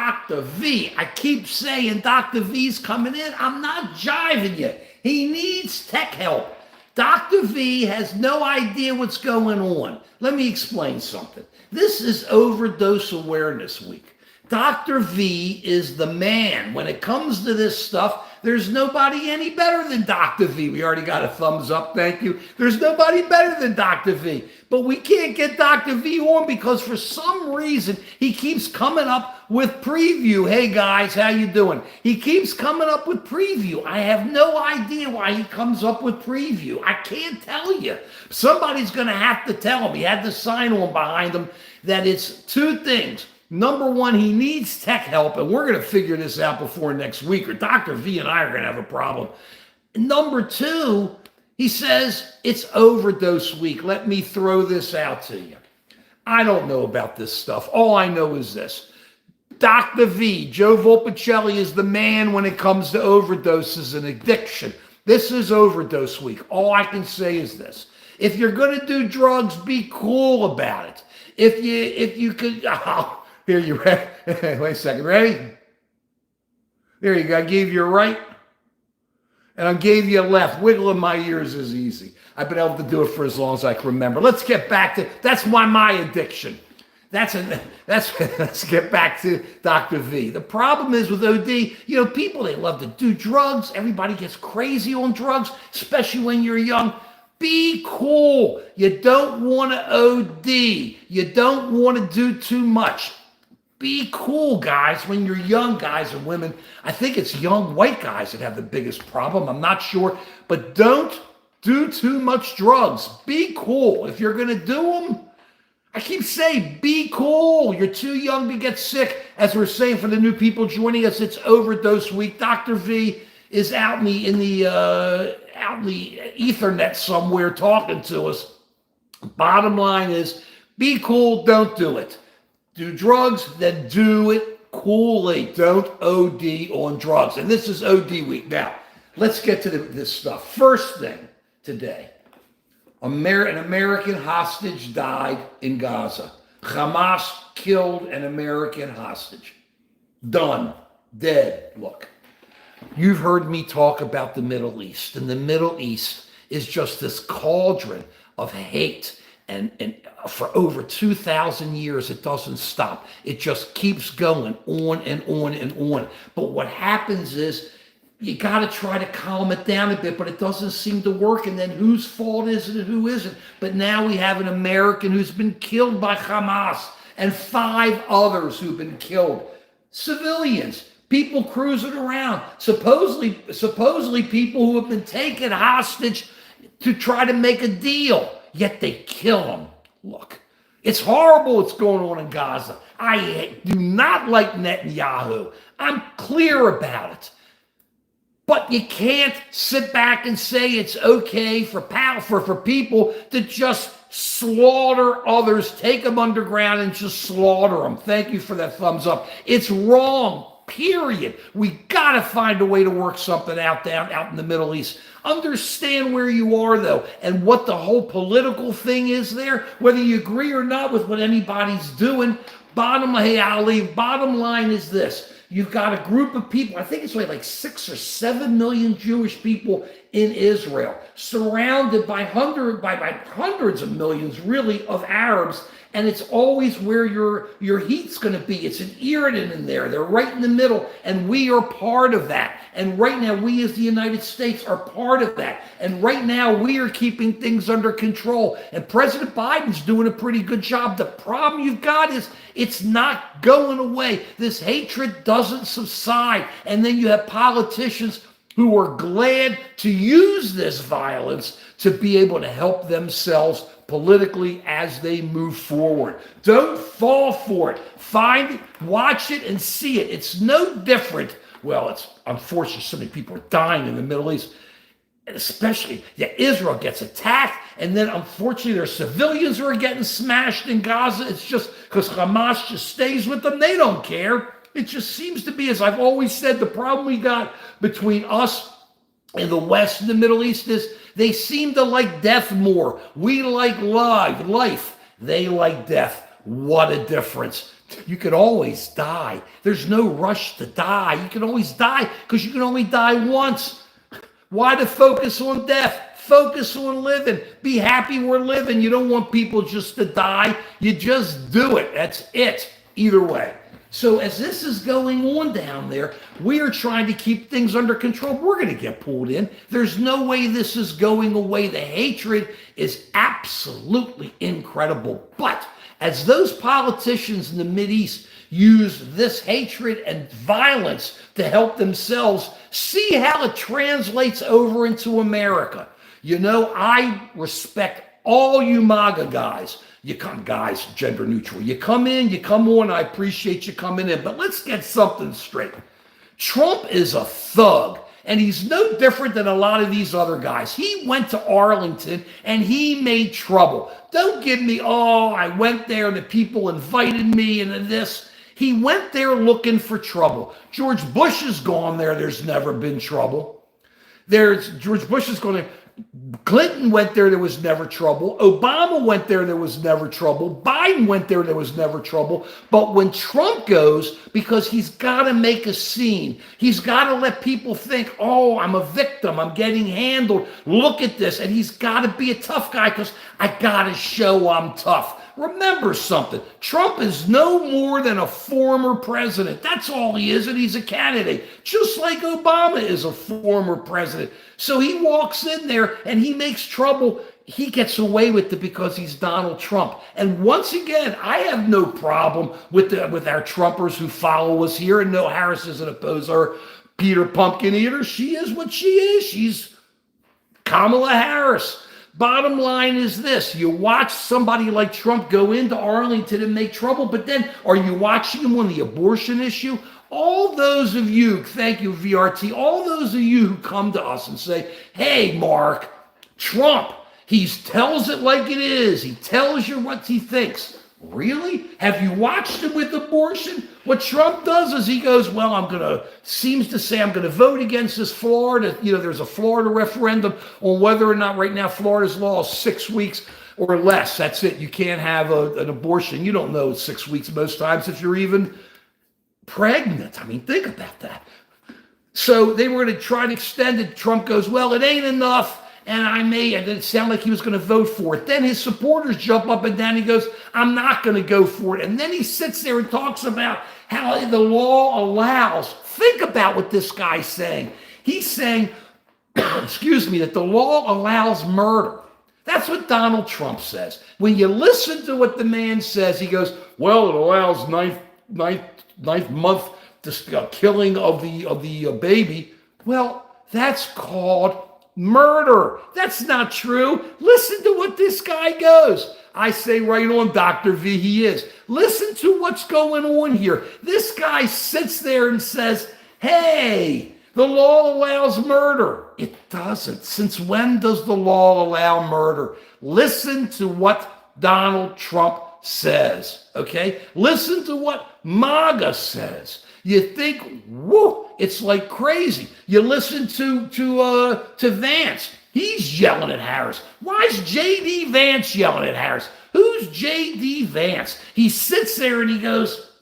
Dr. V. I keep saying Dr. V's coming in. I'm not jiving you. He needs tech help. Dr. V has no idea what's going on. Let me explain something. This is Overdose Awareness Week. Dr. V is the man. When it comes to this stuff, there's nobody any better than Dr. V. We already got a thumbs up, thank you. There's nobody better than Dr. V. But we can't get Dr. V on because for some reason he keeps coming up with preview. Hey guys, how you doing? He keeps coming up with preview. I have no idea why he comes up with preview. I can't tell you. Somebody's going to have to tell him. He had the sign on behind him that it's two things. Number one, he needs tech help, and we're going to figure this out before next week, or Dr. V and I are going to have a problem. Number two, he says, it's Overdose Week. Let me throw this out to you. I don't know about this stuff. All I know is this. Dr. V, Joe Volpicelli, is the man when it comes to overdoses and addiction. This is Overdose Week. All I can say is this. If you're going to do drugs, be cool about it. If you could... Here you ready? Wait a second. Ready? There you go. I gave you a right, and I gave you a left. Wiggling my ears is easy. I've been able to do it for as long as I can remember. Let's get back to that's my addiction. Let's get back to Dr. V. The problem is with OD, people, they love to do drugs. Everybody gets crazy on drugs, especially when you're young. Be cool. You don't want to OD. You don't want to do too much. Be cool, guys, when you're young, guys and women. I think it's young white guys that have the biggest problem. I'm not sure. But don't do too much drugs. Be cool. If you're going to do them, I keep saying, be cool. You're too young to get sick. As we're saying for the new people joining us, it's Overdose Week. Dr. V is out in the Ethernet somewhere talking to us. Bottom line is, be cool. Don't do it. Do drugs, then do it coolly. Don't OD on drugs. And this is OD week. Now, let's get to this stuff. First thing today, an American hostage died in Gaza. Hamas killed an American hostage. Done. Dead. Look, you've heard me talk about the Middle East, and the Middle East is just this cauldron of hate. And for over 2,000 years, it doesn't stop. It just keeps going on and on and on. But what happens is you got to try to calm it down a bit, but it doesn't seem to work. And then whose fault is it and who isn't? But now we have an American who's been killed by Hamas and 5 others who've been killed. Civilians, people cruising around, supposedly people who have been taken hostage to try to make a deal. Yet they kill them. Look, it's horrible what's going on in Gaza. I do not like Netanyahu. I'm clear about it. But you can't sit back and say it's okay for people to just slaughter others, take them underground and just slaughter them. Thank you for that thumbs up. It's wrong. Period. We got to find a way to work something out in the Middle East. Understand where you are, though, and what the whole political thing is there, whether you agree or not with what anybody's doing. Bottom line is this. You've got a group of people, I think it's like 6 or 7 million Jewish people in Israel, surrounded by hundreds of millions, really, of Arabs. And it's always where your heat's going to be. It's an irritant in there. They're right in the middle, and we are part of that. And right now, we as the United States are part of that. And right now, we are keeping things under control. And President Biden's doing a pretty good job. The problem you've got is it's not going away. This hatred doesn't subside. And then you have politicians who are glad to use this violence to be able to help themselves politically as they move forward. Don't fall for it. Find it, watch it, and see it. It's no different. Well, it's unfortunate so many people are dying in the Middle East. And especially, Israel gets attacked, and then unfortunately there's civilians who are getting smashed in Gaza. It's just because Hamas just stays with them. They don't care. It just seems to be, as I've always said, the problem we got between us and the West and the Middle East is they seem to like death more. We like life. They like death. What a difference. You can always die. There's no rush to die. You can always die because you can only die once. Why to focus on death? Focus on living. Be happy we're living. You don't want people just to die. You just do it. That's it. Either way. So as this is going on down there, we are trying to keep things under control. We're going to get pulled in. There's no way this is going away. The hatred is absolutely incredible. But as those politicians in the Mideast use this hatred and violence to help themselves, see how it translates over into America. You know, I respect all you MAGA guys. You come, guys, gender neutral. You come in, you come on, I appreciate you coming in. But let's get something straight. Trump is a thug, and he's no different than a lot of these other guys. He went to Arlington, and he made trouble. Don't give me, oh, I went there, the people invited me, and this. He went there looking for trouble. George Bush has gone there. There's never been trouble. George Bush is going there. Clinton went there was never trouble. Obama went there was never trouble. Biden went there was never trouble. But when Trump goes, because he's got to make a scene, he's got to let people think, oh, I'm a victim, I'm getting handled, look at this. And he's got to be a tough guy because I got to show I'm tough. Remember something, Trump is no more than a former president. That's all he is, and he's a candidate, just like Obama is a former president. So he walks in there and he makes trouble. He gets away with it because he's Donald Trump. And once again, I have no problem with our Trumpers who follow us here. And no, Harris isn't opposed to her, Peter Pumpkin Eater. She is what she is. She's Kamala Harris. Bottom line is this. You watch somebody like Trump go into Arlington and make trouble, but then are you watching him on the abortion issue? All those of you, thank you, VRT, all those of you who come to us and say, hey, Mark, Trump, he tells it like it is. He tells you what he thinks. Really? Have you watched him with abortion? What Trump does is he goes, well, seems to say I'm going to vote against this Florida. You know, there's a Florida referendum on whether or not right now Florida's law is 6 weeks or less. That's it. You can't have an abortion. You don't know 6 weeks most times if you're even pregnant. I mean, think about that. So they were going to try to extend it. Trump goes, well, it ain't enough. And it didn't sound like he was going to vote for it. Then his supporters jump up and down. He goes, I'm not going to go for it. And then he sits there and talks about how the law allows. Think about what this guy's saying. He's saying, excuse me, that the law allows murder. That's what Donald Trump says. When you listen to what the man says, he goes, well, it allows ninth month killing of the baby. Well, that's called murder. That's not true. Listen to what this guy goes. I say right on, Dr. V, he is. Listen to what's going on here. This guy sits there and says, hey, the law allows murder. It doesn't. Since when does the law allow murder? Listen to what Donald Trump says, okay? Listen to what MAGA says. You think, whoa, it's like crazy. You listen to Vance. He's yelling at Harris. Why is J.D. Vance yelling at Harris? Who's J.D. Vance? He sits there and he goes,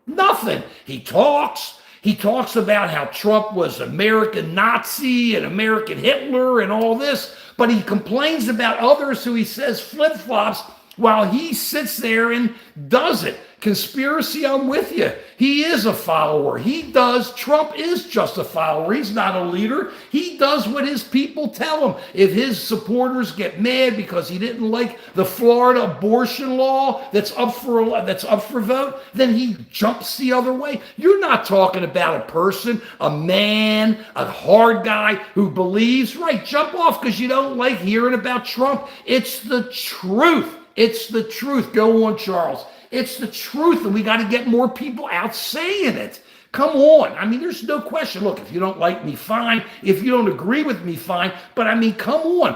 nothing. He talks about how Trump was American Nazi and American Hitler and all this, but he complains about others who he says flip-flops while he sits there and does it. Conspiracy, I'm with you. He is a follower. Trump is just a follower. He's not a leader. He does what his people tell him. If his supporters get mad because he didn't like the Florida abortion law that's up for vote, then he jumps the other way. You're not talking about a person, a man, a hard guy who believes, right, jump off because you don't like hearing about Trump. It's the truth. It's the truth. Go on, Charles. It's the truth, and we got to get more people out saying it. Come on. I mean, there's no question. Look, if you don't like me, fine. If you don't agree with me, fine. But I mean, come on.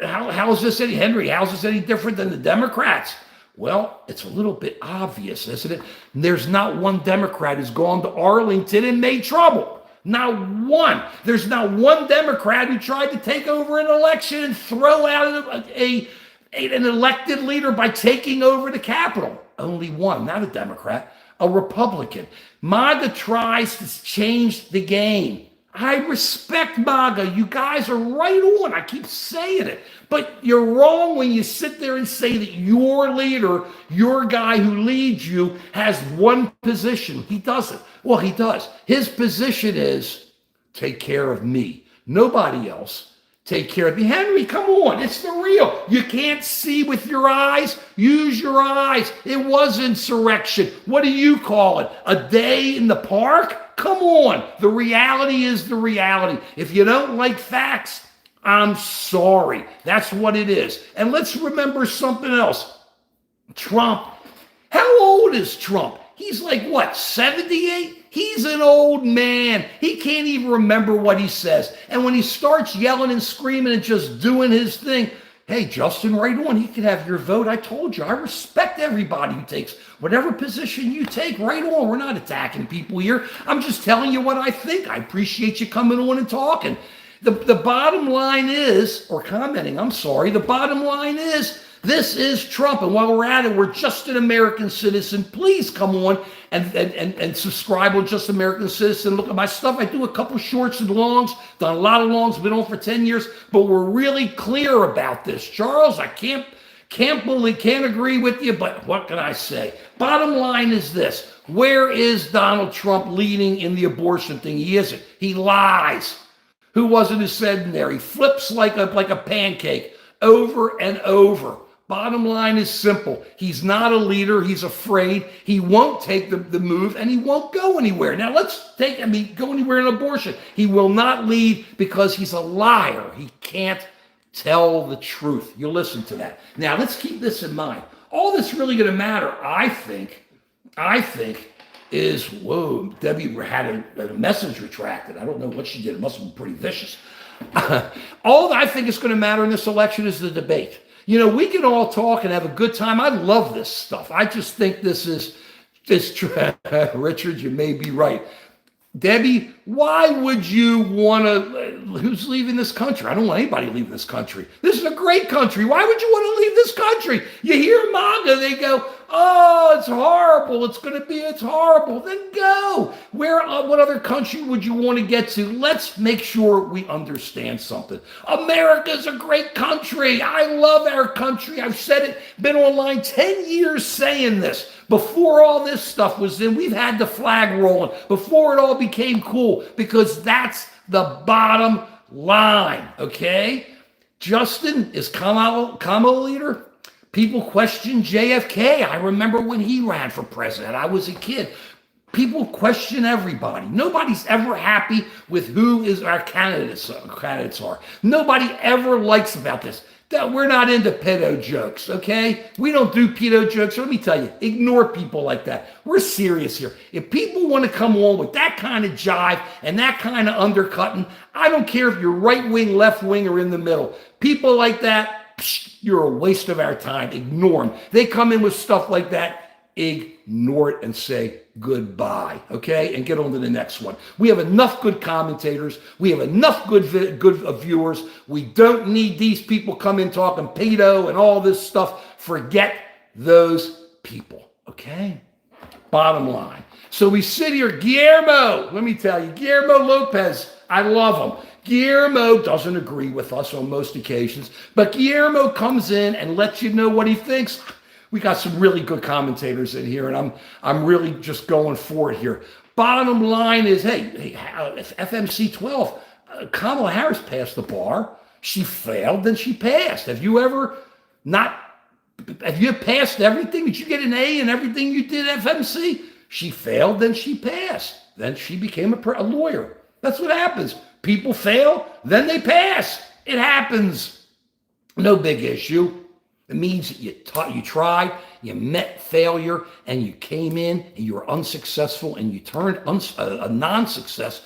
How is this any different than the Democrats? Well, it's a little bit obvious, isn't it? There's not one Democrat who's gone to Arlington and made trouble. Not one. There's not one Democrat who tried to take over an election and throw out an elected leader by taking over the Capitol. only one, not a Democrat, a Republican. MAGA tries to change the game. I respect MAGA. You guys are right on. I keep saying it. But you're wrong when you sit there and say that your leader, your guy who leads you, has one position. He doesn't. Well, he does. His position is take care of me. Nobody else. Take care of me. Henry, come on. It's the real. You can't see with your eyes. Use your eyes. It was insurrection. What do you call it? A day in the park? Come on. The reality is the reality. If you don't like facts, I'm sorry. That's what it is. And let's remember something else. Trump. How old is Trump? He's like, what, 78? He's an old man. He can't even remember what he says. And when he starts yelling and screaming and just doing his thing, hey, Justin, right on. He can have your vote. I told you. I respect everybody who takes whatever position you take. Right on. We're not attacking people here. I'm just telling you what I think. I appreciate you coming on and talking. The bottom line is, or commenting, I'm sorry, the bottom line is, this is Trump. And while we're at it, we're Just an American Citizen. Please come on and subscribe on Just American Citizen. Look at my stuff. I do a couple shorts and longs, done a lot of longs, been on for 10 years, but we're really clear about this. Charles, I can't agree with you, but what can I say? Bottom line is this. Where is Donald Trump leading in the abortion thing? He isn't. He lies. Who was it who said in there? He flips like a pancake over and over. Bottom line is simple. He's not a leader. He's afraid. He won't take the move, and he won't go anywhere. Now, go anywhere in abortion. He will not lead because he's a liar. He can't tell the truth. You listen to that. Now, let's keep this in mind. All that's really going to matter, I think, is, whoa, Debbie had a message retracted. I don't know what she did. It must have been pretty vicious. All that I think is going to matter in this election is the debate. You know, we can all talk and have a good time. I love this stuff. I just think this Richard, you may be right. Debbie, why would you want to, who's leaving this country? I don't want anybody leaving this country. This is a great country. Why would you want to leave this country? You hear MAGA, they go, oh, it's horrible. It's horrible. Then go. What other country would you want to get to? Let's make sure we understand something. America's a great country. I love our country. I've said it, been online 10 years saying this. Before all this stuff was in, we've had the flag rolling. Before it all became cool, because that's the bottom line, okay? Justin, is Kamala leader? People question JFK. I remember when he ran for president. I was a kid. People question everybody. Nobody's ever happy with who is our candidates are. Nobody ever likes about this. That we're not into pedo jokes, okay? We don't do pedo jokes. So let me tell you, ignore people like that. We're serious here. If people want to come on with that kind of jive and that kind of undercutting, I don't care if you're right wing, left wing, or in the middle. People like that, you're a waste of our time. Ignore them. They come in with stuff like that, ignore it and say goodbye, okay? And get on to the next one. We have enough good commentators. We have enough good viewers. We don't need these people coming talking pedo and all this stuff. Forget those people, okay? Bottom line. So we sit here, Guillermo, let me tell you, Guillermo Lopez, I love him. Guillermo doesn't agree with us on most occasions, but Guillermo comes in and lets you know what he thinks. We got some really good commentators in here, and I'm really just going for it here. Bottom line is, hey, FMC 12, Kamala Harris passed the bar. She failed, then she passed. Have you passed everything? Did you get an A in everything you did at FMC? She failed, then she passed. Then she became a lawyer. That's what happens. People fail, then they pass. It happens. No big issue. It means you tried, you met failure, and you came in and you were unsuccessful, and you turned a non-success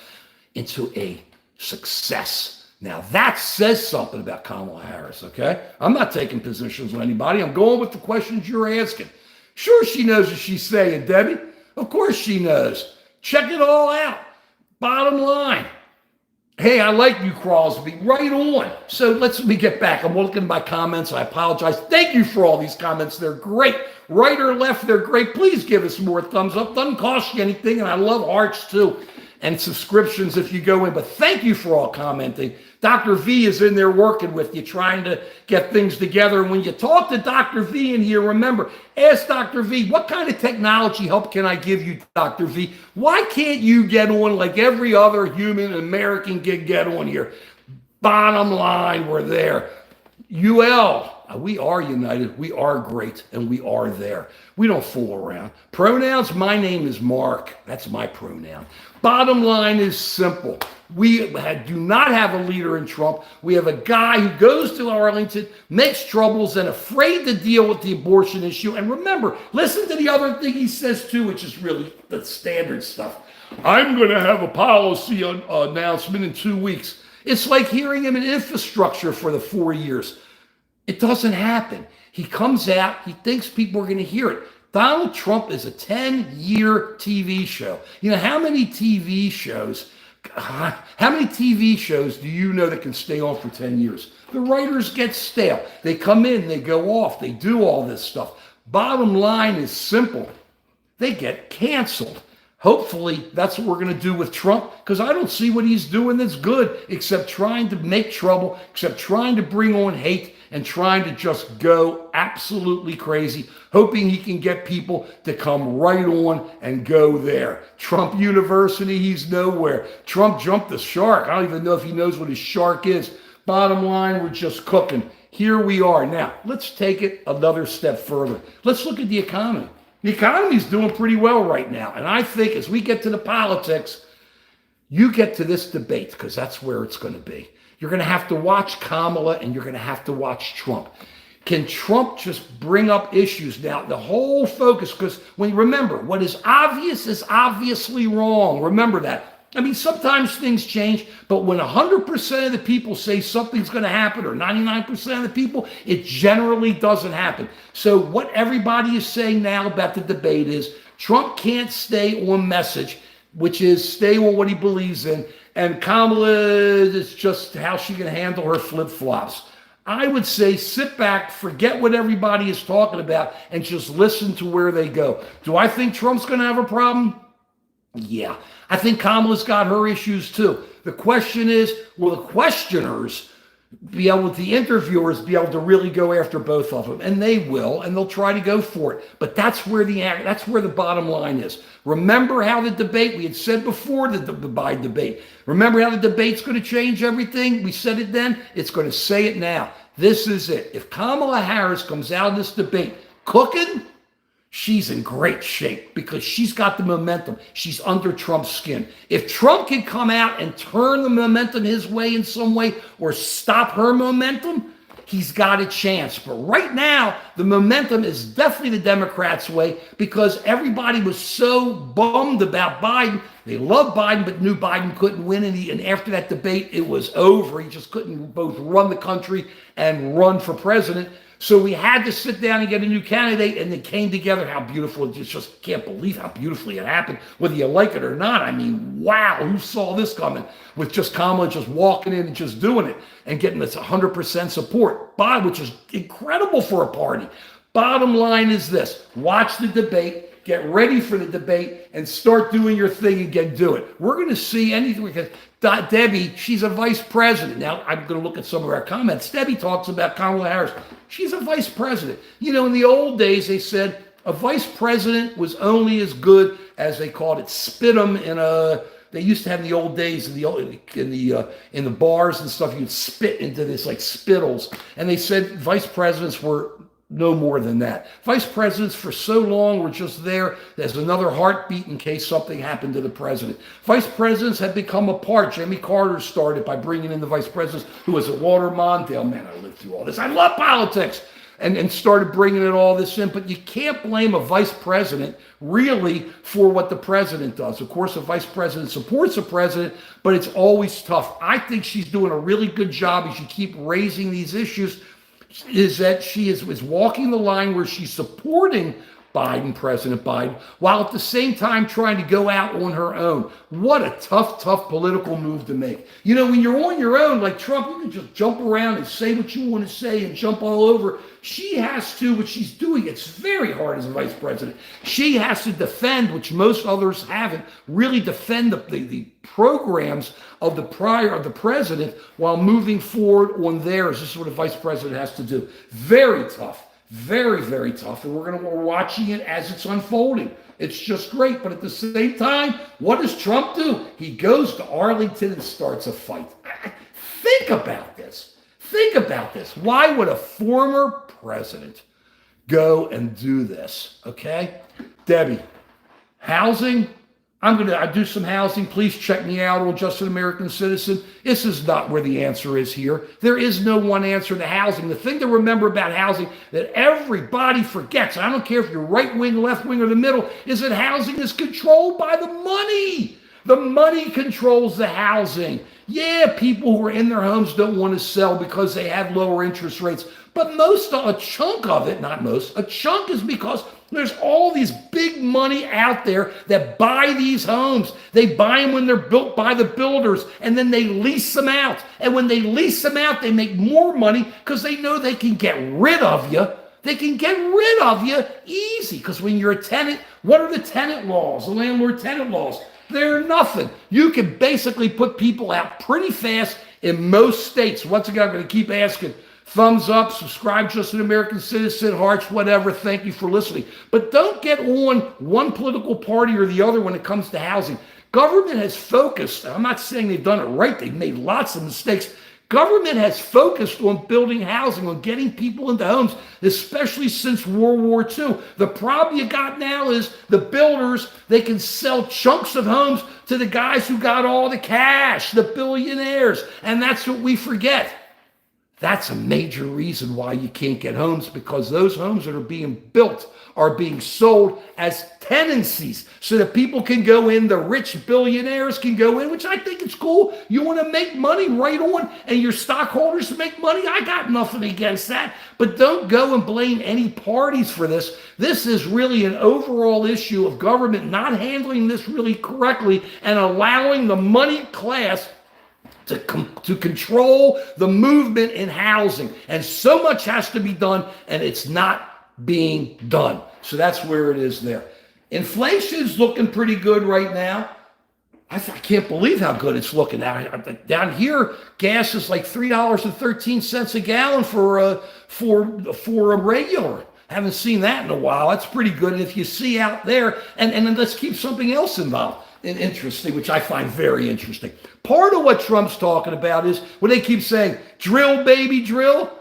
into a success. Now that says something about Kamala Harris, okay? I'm not taking positions on anybody. I'm going with the questions you're asking. Sure, she knows what she's saying, Debbie. Of course she knows. Check it all out. Bottom line. Hey, I like you, Crosby. Right on. So let me get back. I'm looking at my comments. I apologize. Thank you for all these comments. They're great. right or left, they're great. Please give us more thumbs up. Doesn't cost you anything, and I love hearts too, and subscriptions if you go in. But thank you for all commenting. Dr. V is in there working with you, trying to get things together. And when you talk to Dr. V in here, remember, ask Dr. V, what kind of technology help can I give you, Dr. V? Why can't you get on like every other human American can get on here? Bottom line, we're there. UL, we are united, we are great, and we are there. We don't fool around. Pronouns, my name is Mark. That's my pronoun. Bottom line is simple. We do not have a leader in Trump. We have a guy who goes to Arlington, makes troubles, and afraid to deal with the abortion issue. And remember, listen to the other thing he says too, which is really the standard stuff. I'm going to have a policy announcement in 2 weeks. It's like hearing him in infrastructure for the 4 years. It doesn't happen. He comes out, he thinks people are going to hear it. Donald Trump is a 10-year TV show. You know, how many TV shows do you know that can stay on for 10 years? The writers get stale. They come in, they go off, they do all this stuff. Bottom line is simple. They get canceled. Hopefully, that's what we're going to do with Trump, because I don't see what he's doing that's good, except trying to make trouble, except trying to bring on hate, and trying to just go absolutely crazy, hoping he can get people to come right on and go there. Trump University, he's nowhere. Trump jumped the shark. I don't even know if he knows what his shark is. Bottom line, we're just cooking. Here we are. Now, let's take it another step further. Let's look at the economy. The economy's doing pretty well right now. And I think as we get to the politics, you get to this debate, because that's where it's going to be. You're going to have to watch Kamala, and you're going to have to watch Trump. Can Trump just bring up issues? Now, the whole focus, because remember, what is obvious is obviously wrong. Remember that. I mean, sometimes things change, but when 100% of the people say something's going to happen, or 99% of the people, it generally doesn't happen. So what everybody is saying now about the debate is Trump can't stay on message, which is stay on what he believes in, and Kamala is just how she can handle her flip-flops. I would say sit back, forget what everybody is talking about, and just listen to where they go. Do I think Trump's going to have a problem? Yeah. I think Kamala's got her issues too. The question is, will the questioners be able, the interviewers be able to really go after both of them? And they will, and they'll try to go for it. But that's where the bottom line is. Remember how the debate, we had said before the Biden debate, remember how the debate's going to change everything? We said it then, it's going to say it now. This is it. If Kamala Harris comes out of this debate cooking, she's in great shape, because she's got the momentum. She's under Trump's skin. If Trump can come out and turn the momentum his way in some way, or stop her momentum, he's got a chance. But right now, the momentum is definitely the Democrats' way, because everybody was so bummed about Biden. They loved Biden, but knew Biden couldn't win. And after that debate, it was over. He just couldn't both run the country and run for president. So we had to sit down and get a new candidate, and it came together. How beautiful. You just can't believe how beautifully it happened, whether you like it or not. I mean, wow, who saw this coming, with just Kamala just walking in and just doing it and getting this 100% support, which is incredible for a party. Bottom line is this: watch the debate, get ready for the debate, and start doing your thing and do it. We're going to see anything, because Debbie, she's a vice president. Now, I'm going to look at some of our comments. Debbie talks about Kamala Harris. She's a vice president. You know, in the old days, they said a vice president was only as good as, they called it, spit 'em in a. They used to have in the old days in the bars and stuff. You'd spit into this like spittles, and they said vice presidents were no more than that. Vice presidents for so long were just there as another heartbeat in case something happened to the president. Vice presidents had become a part. Jimmy Carter started by bringing in the vice presidents, who was at Walter Mondale. Man, I lived through all this. I love politics. And started bringing it all this in. But you can't blame a vice president really for what the president does. Of course, a vice president supports the president, but it's always tough. I think she's doing a really good job as you keep raising these issues, is that she is walking the line where she's supporting President Biden, while at the same time trying to go out on her own. What a tough political move to make. You know, when you're on your own, like Trump, you can just jump around and say what you want to say and jump all over. She has to, what she's doing, it's very hard as a vice president. She has to defend, which most others haven't, really defend the programs of the president while moving forward on theirs. This is what a vice president has to do. Very tough. Very, very tough. And we're watching it as it's unfolding. It's just great. But at the same time, what does Trump do? He goes to Arlington and starts a fight. Think about this. Think about this. Why would a former president go and do this? Okay? Debbie, housing. I do some housing. Please check me out on Just an American Citizen. This is not where the answer is here. There is no one answer to housing. The thing to remember about housing that everybody forgets, I don't care if you're right wing, left wing, or the middle, is that housing is controlled by the money. The money controls the housing. Yeah, people who are in their homes don't want to sell because they have lower interest rates. But a chunk of it, not most, a chunk is because there's all these big money out there that buy these homes. They buy them when they're built by the builders, and then they lease them out. And when they lease them out, they make more money because they know they can get rid of you. They can get rid of you easy, because when you're a tenant, what are the tenant laws, the landlord-tenant laws? They're nothing. You can basically put people out pretty fast in most states. Once again, I'm going to keep asking. Thumbs up, subscribe, Just an American Citizen, hearts, whatever. Thank you for listening. But don't get on one political party or the other when it comes to housing. Government has focused. I'm not saying they've done it right. They've made lots of mistakes. Government has focused on building housing, on getting people into homes, especially since World War II. The problem you got now is the builders, they can sell chunks of homes to the guys who got all the cash, the billionaires. And that's what we forget. That's a major reason why you can't get homes, because those homes that are being built are being sold as tenancies so that people can go in, the rich billionaires can go in, which I think is cool. You want to make money, right on, and your stockholders make money. I got nothing against that. But don't go and blame any parties for this. This is really an overall issue of government not handling this really correctly and allowing the money class to control the movement in housing. And so much has to be done, and it's not being done. So that's where it is there. Inflation's looking pretty good right now. I can't believe how good it's looking now. Down here, gas is like $3.13 a gallon for a regular. Haven't seen that in a while. That's pretty good. And if you see out there, and then let's keep something else involved. Interesting, which I find very interesting. Part of what Trump's talking about is when they keep saying, drill, baby, drill.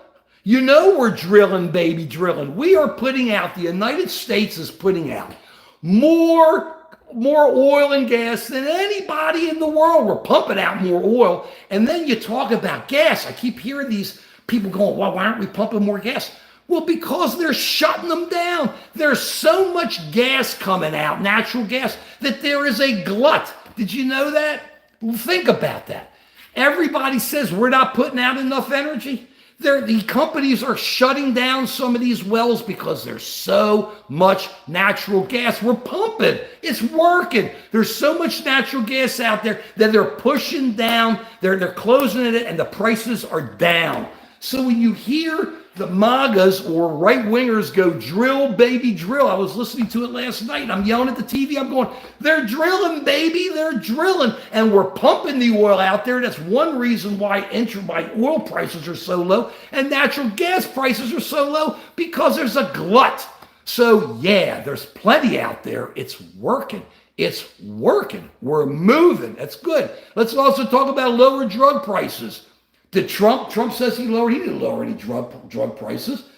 You know we're drilling, baby, drilling. We are putting out, the United States is putting out more oil and gas than anybody in the world. We're pumping out more oil. And then you talk about gas. I keep hearing these people going, well, why aren't we pumping more gas? Well, because they're shutting them down. There's so much gas coming out, natural gas, that there is a glut. Did you know that? Well, think about that. Everybody says we're not putting out enough energy. The companies are shutting down some of these wells because there's so much natural gas. We're pumping. It's working. There's so much natural gas out there that they're pushing down. They're closing it, and the prices are down. So when you hear the MAGAs or right-wingers go, drill, baby, drill. I was listening to it last night, and I'm yelling at the TV. I'm going, they're drilling, baby, they're drilling. And we're pumping the oil out there. That's one reason why oil prices are so low and natural gas prices are so low, because there's a glut. So, yeah, there's plenty out there. It's working. It's working. We're moving. That's good. Let's also talk about lower drug prices. Did Trump says he didn't lower any drug prices.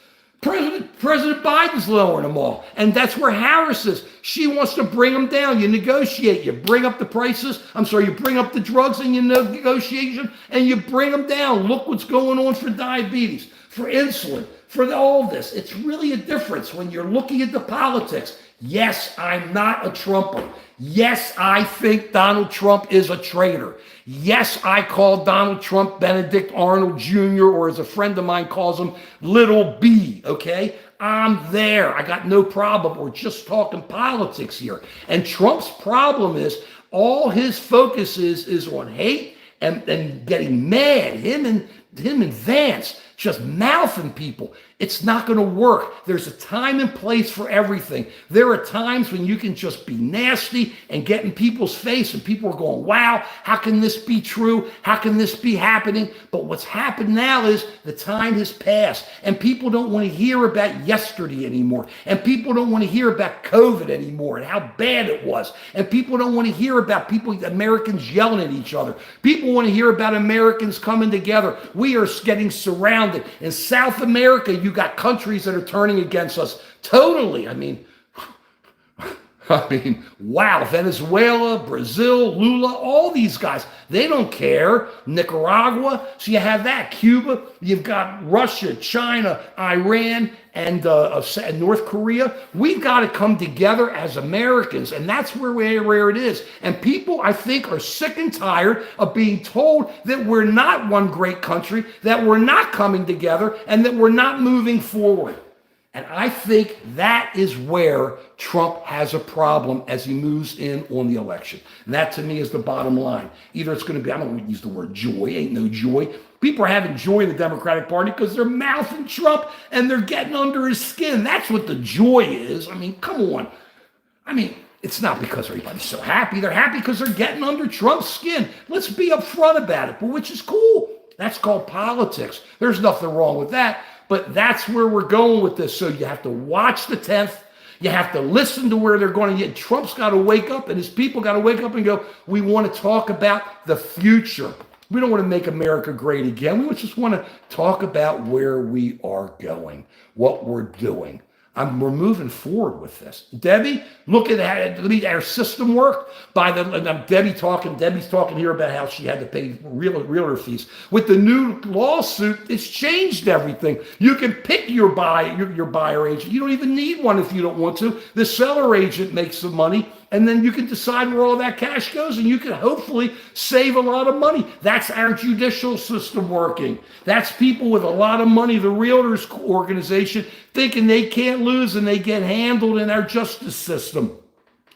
President Biden's lowering them all. And that's where Harris is. She wants to bring them down. You negotiate. You bring up the prices. You bring up the drugs and you negotiation and you bring them down. Look what's going on for diabetes, for insulin, for all this. It's really a difference when you're looking at the politics. Yes, I'm not a Trumper. Yes, I think Donald Trump is a traitor. Yes, I call Donald Trump Benedict Arnold Jr., or as a friend of mine calls him, Little B, okay? I'm there. I got no problem. We're just talking politics here. And Trump's problem is all his focus is on hate and getting mad. Him and Vance just mouthing people. It's not going to work. There's a time and place for everything. There are times when you can just be nasty and get in people's face, and people are going, wow, how can this be true? How can this be happening? But what's happened now is the time has passed, and people don't want to hear about yesterday anymore, and people don't want to hear about COVID anymore and how bad it was, and people don't want to hear about Americans yelling at each other. People want to hear about Americans coming together. We are getting surrounded. In South America, you got countries that are turning against us totally. I mean, wow, Venezuela, Brazil, Lula, all these guys, they don't care. Nicaragua, so you have that. Cuba, you've got Russia, China, Iran, and North Korea. We've got to come together as Americans, and that's where it is. And people, I think, are sick and tired of being told that we're not one great country, that we're not coming together, and that we're not moving forward. And I think that is where Trump has a problem as he moves in on the election. And that, to me, is the bottom line. Either it's going to be, I don't want to use the word joy, ain't no joy. People are having joy in the Democratic Party because they're mouthing Trump and they're getting under his skin. That's what the joy is. I mean, come on. I mean, it's not because everybody's so happy. They're happy because they're getting under Trump's skin. Let's be upfront about it, but which is cool. That's called politics. There's nothing wrong with that. But that's where we're going with this. So you have to watch the 10th. You have to listen to where they're going. Yet Trump's got to wake up, and his people got to wake up and go, we want to talk about the future. We don't want to make America great again. We just want to talk about where we are going, what we're doing. We're moving forward with this. Debbie, look at how our system work. Debbie's talking here about how she had to pay realtor fees. With the new lawsuit, it's changed everything. You can pick your buyer agent. You don't even need one if you don't want to. The seller agent makes the money, and then you can decide where all that cash goes, and you can hopefully save a lot of money. That's our judicial system working. That's people with a lot of money, the realtors organization, thinking they can't lose, and they get handled in our justice system.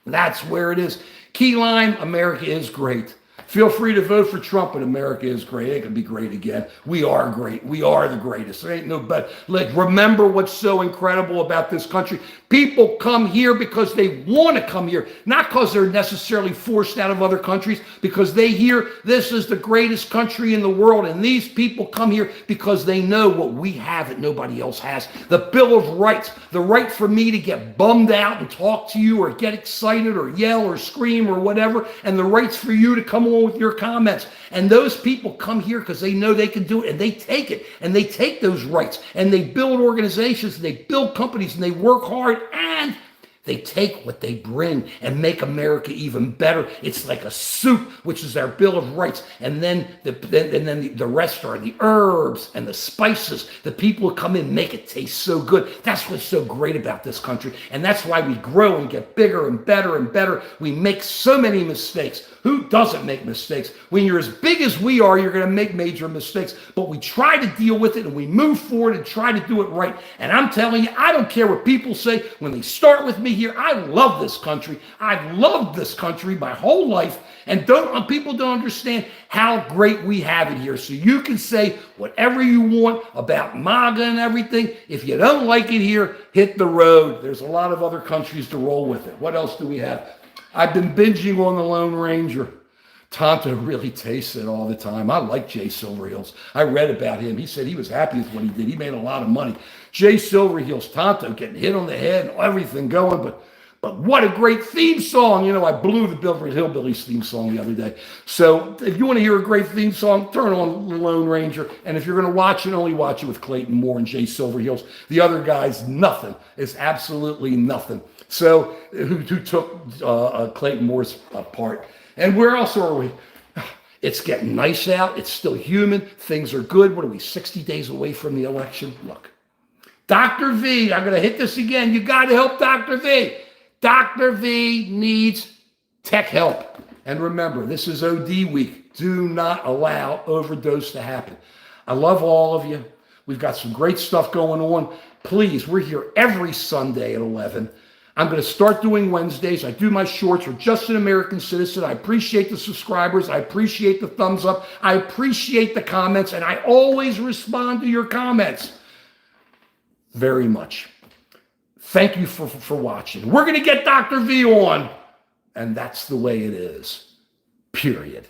That's where it is. Key line, America is great. Feel free to vote for Trump, but America is great. It can be great again. We are great. We are the greatest. There ain't no but. Remember what's so incredible about this country. People come here because they want to come here, not because they're necessarily forced out of other countries, because they hear this is the greatest country in the world. And these people come here because they know what we have that nobody else has. The Bill of Rights, the right for me to get bummed out and talk to you or get excited or yell or scream or whatever, and the rights for you to come on with your comments. And those people come here because they know they can do it, and they take it, and they take those rights, and they build organizations, and they build companies, and they work hard, and they take what they bring and make America even better. It's like a soup, which is our Bill of Rights. And then the rest are the herbs and the spices. The people who come in make it taste so good. That's what's so great about this country. And that's why we grow and get bigger and better and better. We make so many mistakes. Who doesn't make mistakes? When you're as big as we are, you're going to make major mistakes. But we try to deal with it, and we move forward and try to do it right. And I'm telling you, I don't care what people say. When they start with me here, I love this country. I've loved this country my whole life. And people don't understand how great we have it here. So you can say whatever you want about MAGA and everything. If you don't like it here, hit the road. There's a lot of other countries to roll with it. What else do we have? I've been binging on the Lone Ranger. Tonto really tastes it all the time. I like Jay Silverheels. I read about him. He said he was happy with what he did. He made a lot of money. Jay Silverheels, Tonto getting hit on the head and everything going, but what a great theme song. You know, I blew the Beverly Hillbillies theme song the other day. So if you want to hear a great theme song, turn on the Lone Ranger. And if you're going to watch it, only watch it with Clayton Moore and Jay Silverheels. The other guys, nothing. It's absolutely nothing. So who took Clayton Moore's part? And where else are we? It's getting nice out. It's still humid. Things are good. What are we, 60 days away from the election? Look, Dr. V, I'm going to hit this again. You got to help Dr. V. Dr. V needs tech help. And remember, this is OD week. Do not allow overdose to happen. I love all of you. We've got some great stuff going on. Please, we're here every Sunday at 11. I'm going to start doing Wednesdays. I do my shorts for Just an American Citizen. I appreciate the subscribers. I appreciate the thumbs up. I appreciate the comments, and I always respond to your comments very much. Thank you for watching. We're going to get Dr. V on, and that's the way it is, period.